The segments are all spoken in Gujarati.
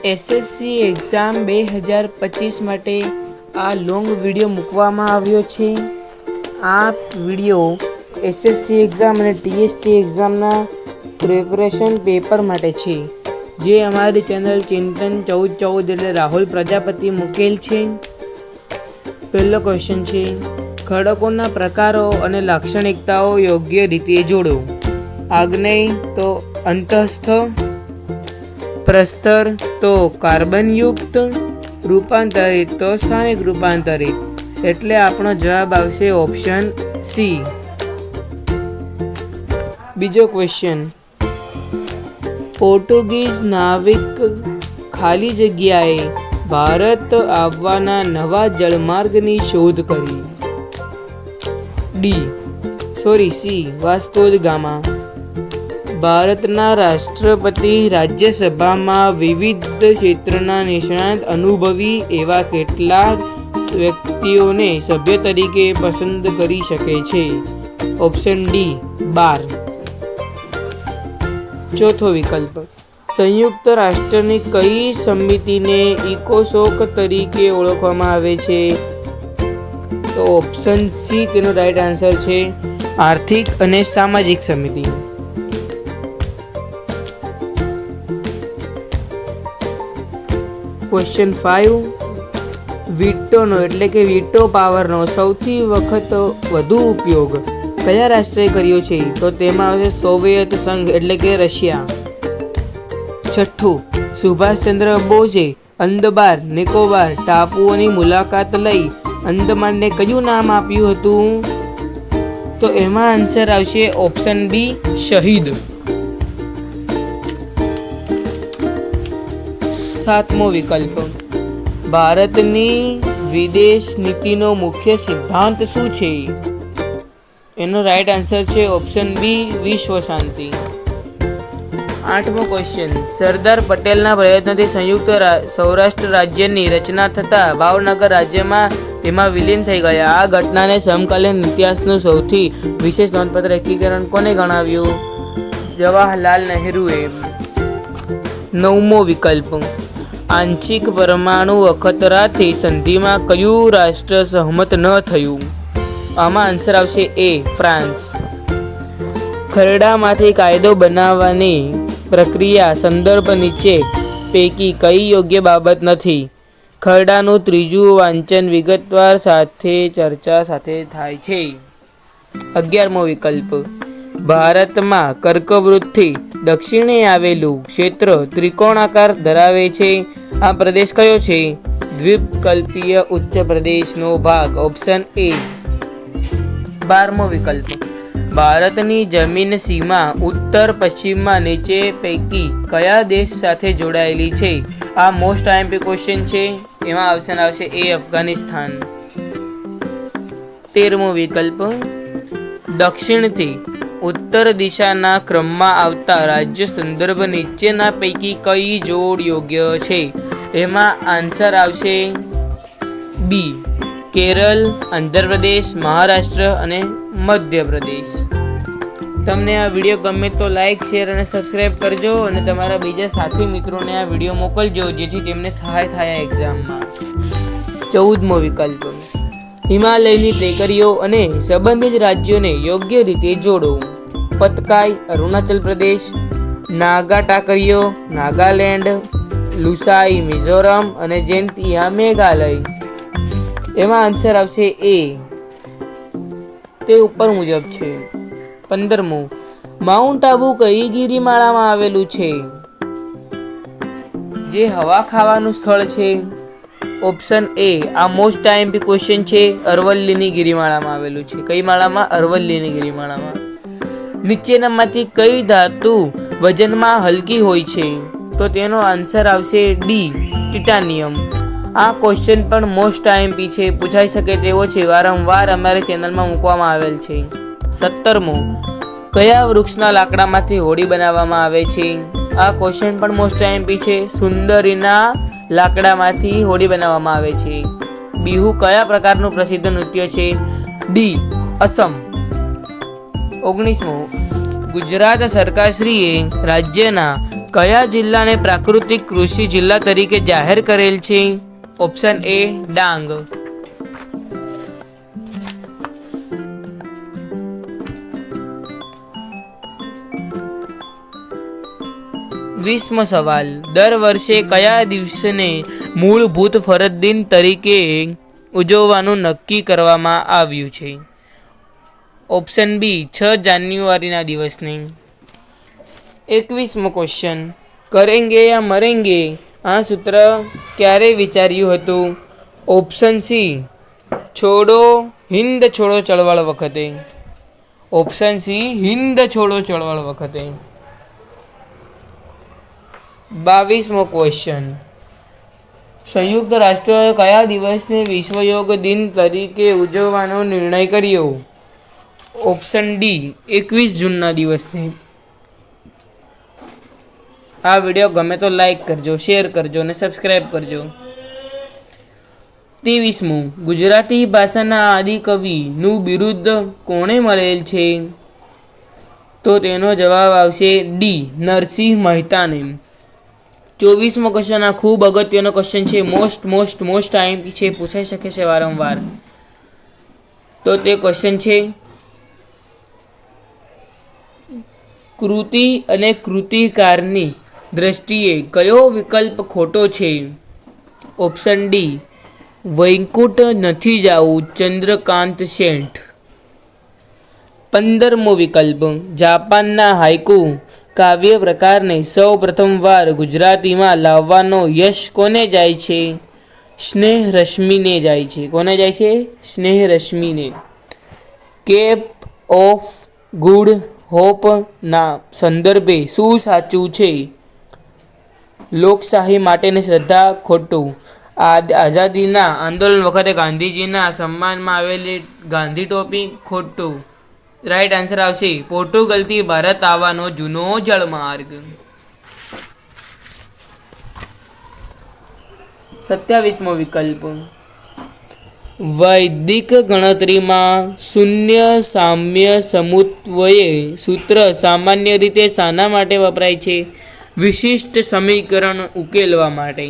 એસએસસી એક્ઝામ 2025 માટે આ લોંગ વિડીયો મૂકવામાં આવ્યો છે. આ વિડીયો એસએસસી એક્ઝામ અને ટીએસટી એક્ઝામના પ્રિપરેશન પેપર માટે છે, જે અમારી ચેનલ ચિંતન 1414 એટલે રાહુલ પ્રજાપતિ મૂકેલ છે. પહેલો ક્વેશ્ચન છે, ખડકોના પ્રકારો અને લાક્ષણિકતાઓ યોગ્ય રીતે જોડો. આગ્નેય તો અંતઃસ્થ, પ્રસ્તર તો કાર્બનયુક્ત, રૂપાંતરિત તો સ્થાનિક રૂપાંતરિત. એટલે આપણો જવાબ આવશે ઓપ્શન સી. બીજો ક્વેશ્ચન, પોર્ટુગીઝ નાવિક ખાલી જગ્યાએ ભારત આવવાના નવા જળમાર્ગની શોધ કરી. C Vasco da gamma. ભારતના રાષ્ટ્રપતિ રાજ્યસભામાં વિવિધ ક્ષેત્રના નિષ્ણાત અનુભવી એવા કેટલાક વ્યક્તિઓને સભ્ય તરીકે પસંદ કરી શકે છે. Option D 12. ચોથો વિકલ્પ, સંયુક્ત રાષ્ટ્રની કઈ સમિતિને ઇકોસોક તરીકે ઓળખવામાં આવે છે? તો ઓપ્શન સી તેનો રાઈટ આન્સર છે, આર્થિક અને સામાજિક સમિતિ. ક્વેશ્ચન 5, વીટોનો એટલે કે વીટો પાવરનો સૌથી વધુ ઉપયોગ કયા રાષ્ટ્રે કર્યો છે? તો તેમાં આવશે સોવિયત સંઘ એટલે કે રશિયા. છઠ્ઠું, સુભાષચંદ્ર બોઝે અંદમાન નિકોબાર ટાપુઓની મુલાકાત લઈ અંદમાનને કયું નામ આપ્યું હતું? તો એમાં આન્સર આવશે ઓપ્શન બી શહીદ. સાતમો વિકલ્પ, ભારતની વિદેશ નીતિનો મુખ્ય સિદ્ધાંત શું છે? એનો રાઈટ આન્સર છે ઓપ્શન બી વિશ્વ શાંતિ. આઠમો ક્વેશ્ચન, સરદાર પટેલના પ્રયત્નથી સંયુક્ત સૌરાષ્ટ્ર રાજ્યની રચના થતાં ભાવનગર રાજ્યમાં તેમાં વિલીન થઈ ગયા. આ ઘટનાને સમકાલીન ઇતિહાસનું સૌથી વિશેષ નોંધપાત્ર એકીકરણ કોને ગણાવ્યું? જવાહરલાલ નહેરુએ. નવમો વિકલ્પ, આંશિક પરમાણુ અખતરાથી સંધિમાં કયું રાષ્ટ્ર સહમત ન થયું? આમાં આન્સર આવશે એ ફ્રાન્સ. ખરડામાંથી કાયદો બનાવવાની પ્રક્રિયા સંદર્ભ નીચે પૈકી કઈ યોગ્ય બાબત નથી? ખરડાનું ત્રીજું વાંચન વિગતવાર ચર્ચા સાથે થાય છે. 11મો વિકલ્પ, ભારતમાં કર્કવૃતથી દક્ષિણે આવેલું ક્ષેત્ર ત્રિકોણાકાર ધરાવે છે. આ પ્રદેશ કયો છે? દ્વીપકલ્પીય ઉચ્ચ પ્રદેશનો ભાગ. Option A. 12મો વિકલ્પ, ભારતની જમીન સીમા ઉત્તર પશ્ચિમમાં નીચે પૈકી કયા દેશ સાથે જોડાયેલી છે? આ મોસ્ટ આઈએમપી ક્વેશ્ચન છે. એમાં ઓપ્શન આવશે એ અફઘાનિસ્તાન. 13મો વિકલ્પ, દક્ષિણથી ઉત્તર દિશાના ક્રમમાં આવતા રાજ્ય સંદર્ભ નીચેના પૈકી કઈ જોડ યોગ્ય છે? એમાં આન્સર આવશે બી કેરળ, આંધ્રપ્રદેશ, મહારાષ્ટ્ર અને મધ્યપ્રદેશ. તમને આ વિડીયો ગમે તો લાઈક, શેર અને સબસ્ક્રાઈબ કરજો અને તમારા બીજા સાથી મિત્રોને આ વિડીયો મોકલજો, જેથી તેમને સહાય થાય એક્ઝામમાં. 14મો વિકલ્પ, હિમાલયની ટેકરીઓ અને સંબંધિત રાજ્યોને યોગ્ય રીતે જોડો. પતકાઈ અરુણાચલ પ્રદેશ, નાગા ટાકરીઓ નાગાલેન્ડ, લુસાઈ મિઝોરમ અને જૈંતિયા મેઘાલય. એમાં આન્સર આવશે એ. તે ઉપર મુજબ છે. 15મું, માઉન્ટ આબુ કઈ ગિરિમાળામાં આવેલું છે? જે હવા ખાવાનું સ્થળ છે? ઓપ્શન એ. આ મોસ્ટ આઈએમપી ક્વેશ્ચન છે. અરવલ્લીની ગિરિમાળામાં આવેલું છે. કઈ માળામાં? અરવલ્લીની ગિરિમાળામાં. નીચેનામાંથી કઈ ધાતુ વજનમાં હલકી હોય છે? તો તેનો આન્સર આવશે ડી ટિટાનિયમ. આ ક્વેશ્ચન પણ મોસ્ટ આઈએમપી છે, પૂછાઈ શકે તેવો છે. વારંવાર અમારી ચેનલમાં મૂકવામાં આવેલ છે. 17મું, કયા વૃક્ષના લાકડામાંથી હોડી બનાવવામાં આવે છે? આ ક્વેશ્ચન પણ મોસ્ટ આઈએમપી છે. સુંદરીના લાકડામાંથી હોડી બનાવવામાં આવે છે. બિહુ કયા પ્રકારનું પ્રસિદ્ધ નૃત્ય છે? ડી અસમ. 19મું, ગુજરાત સરકારશ્રીએ રાજ્યના કયા જિલ્લાને પ્રાકૃતિક કૃષિ જિલ્લા તરીકે જાહેર કરેલ છે? ઓપ્શન એ ડાંગ. 20મો સવાલ. દર વર્ષે કયા દિવસને મૂળભૂત ફરજ દિન તરીકે ઉજવવાનું નક્કી કરવામાં આવ્યું છે? ઓપ્શન બી 6 જાન્યુઆરીના દિવસને. 21મો ક્વેશ્ચન. કરેંગે યા મરેંગે આ સૂત્ર ક્યારે વિચાર્યું હતું? ઓપ્શન સી છોડો હિંદ છોડો ચળવળ વખતે. ઓપ્શન સી હિંદ છોડો ચળવળ વખતે. 22મો ક્વેશ્ચન. સંયુક્ત રાષ્ટ્રોએ કયા દિવસને વિશ્વ યોગ દિન તરીકે ઉજવવાનો નિર્ણય કર્યો? ઓપ્શન ડી 21 જૂનના દિવસને. આ વિડીયો ગમે તો લાઈક કરજો, શેર કરજો અને સબસ્ક્રાઈબ કરજો. 23મું. ગુજરાતી ભાષાના આદિકવિનું બિરુદ કોણે મળેલ છે? તો તેનો જવાબ આવશે ડી નરસિંહ મહેતાને. 24મો ક્વેશ્ચન. આ ખૂબ અગત્યનો ક્વેશ્ચન છે. મોસ્ટ ટાઈમ છે, પૂછાઈ શકે છે વારંવાર. તો તે ક્વેશ્ચન છે કૃતિ અને કૃતિકારની દ્રષ્ટિએ કયો વિકલ્પ ખોટો છે? ઓપ્શન ડી વૈકુંઠ નથી જાવું ચંદ્રકાંત શેઠ. 15મો વિકલ્પ. જાપાનના હાઇકુ કાવ્ય પ્રકારને સૌ પ્રથમવાર ગુજરાતીમાં લાવવાનો યશ કોને જાય છે? સ્નેહ રશ્મિને જાય છે. કોને જાય છે? સ્નેહ રશ્મિને. કેપ ઓફ ગુડ હોપ ના સંદર્ભે શું સાચું છે? લોકશાહી માટેની શ્રદ્ધા ખોટું. આઝાદીના આંદોલન વખતે ગાંધીજીના સન્માનમાં આવેલી ગાંધી ટોપી ખોટું. રાઈટ આન્સર આવશે પોર્ટુગલથી ભારત આવવાનો જૂનો જળમાર્ગ. 27મો વિકલ્પ. વૈદિક ગણતરીમાં શૂન્ય સામ્ય સમુત્વય સૂત્ર સામાન્ય રીતે શાના માટે વપરાય છે? વિશિષ્ટ સમીકરણ ઉકેલવા માટે.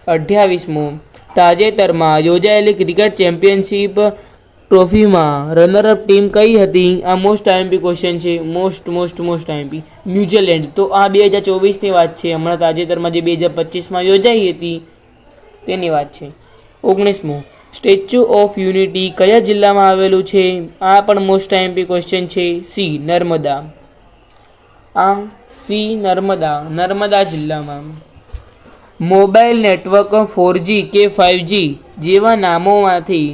28મો. તાજેતરમાં યોજાયેલી ક્રિકેટ ચેમ્પિયનશિપ ટ્રોફીમાં રનરઅપ ટીમ કઈ હતી? આ મોસ્ટ આઈએમપી ક્વેશ્ચન છે. Most IMP. ન્યુઝીલેન્ડ. તો આ 2024ની વાત છે. હમણાં તાજેતરમાં જે 2025માં યોજાઈ હતી તેની વાત છે. 19મો. સ્ટેચ્યુ ઓફ યુનિટી કયા જિલ્લામાં આવેલું છે? આ પણ મોસ્ટ આઈએમપી ક્વેશ્ચન છે. સી નર્મદા. નર્મદા જિલ્લામાં. મોબાઈલ નેટવર્ક 4G કે 5G જેવા નામોમાંથી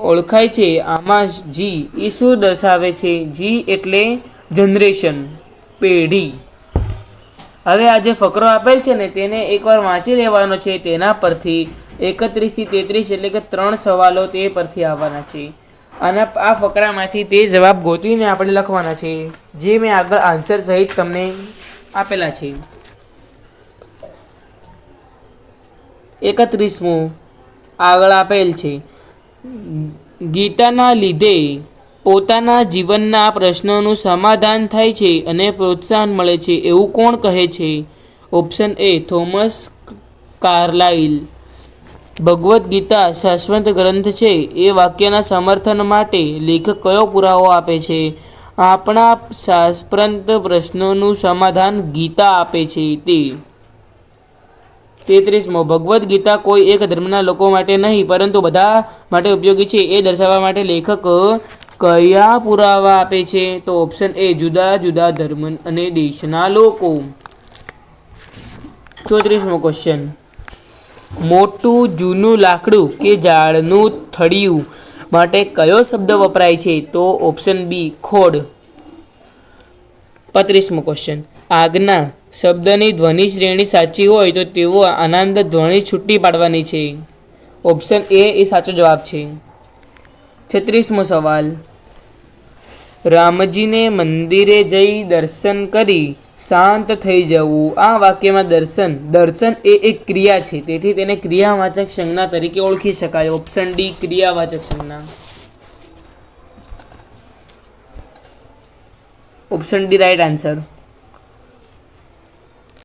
ઓળખાય છે. આમાં જી એ શું દર્શાવે છે? જી એટલે જનરેશન, પેઢી. હવે આ જે ફકરો આપેલ છે ને તેને એકવાર વાંચી લેવાનો છે. તેના પરથી 31 થી 33 એટલે કે 3 સવાલો તે પરથી આવવાના છે. અને આ ફકરામાંથી તે જવાબ ગોતીને આપણે લખવાના છે, જે મેં આગળ આન્સર સહિત તમને આપેલા છે. 31મો આગળ આપેલ છે. ગીતાના લીધે પોતાના જીવનના પ્રશ્નોનું સમાધાન થાય છે અને પ્રોત્સાહન મળે છે એવું કોણ કહે છે? Option A Thomas Carlyle. Bhagavad Gita શાશ્વત ગ્રંથ છે એ વાક્યના સમર્થન માટે લેખક કયો પુરાવો આપે છે? આપણા શાસ્ત્રાંત પ્રશ્નોનું સમાધાન ગીતા આપે છે તે. 33મો. ભગવદ્ ગીતા કોઈ એક ધર્મના લોકો માટે નહીં પરંતુ બધા માટે ઉપયોગી છે એ દર્શાવવા માટે લેખક કયા પુરાવા આપે છે? તો ઓપ્શન એ જુદા જુદા ધર્મ અને દેશના લોકો. 34મો ક્વેશ્ચન. મોટું જૂનું લાકડું કે ઝાડનું થડિયું માટે કયો શબ્દ વપરાય છે? તો ઓપ્શન બી ખોડ. 35મો ક્વેશ્ચન. આજ્ઞા શબ્દની ધ્વનિ શ્રેણી સાચી હોય તો તેઓ આનંદ ધ્વનિ છૂટી પાડવાની છે. ઓપ્શન એ સાચો જવાબ છે. 36મો સવાલ. રામજીને મંદિરે જઈ દર્શન કરી શાંત થઈ જવું. આ વાક્યમાં દર્શન એ એક ક્રિયા છે, તેથી તેને ક્રિયાવાચક સંજ્ઞા તરીકે ઓળખી શકાય. ઓપ્શન ડી ક્રિયાવાચક સંજ્ઞા. Option D right answer.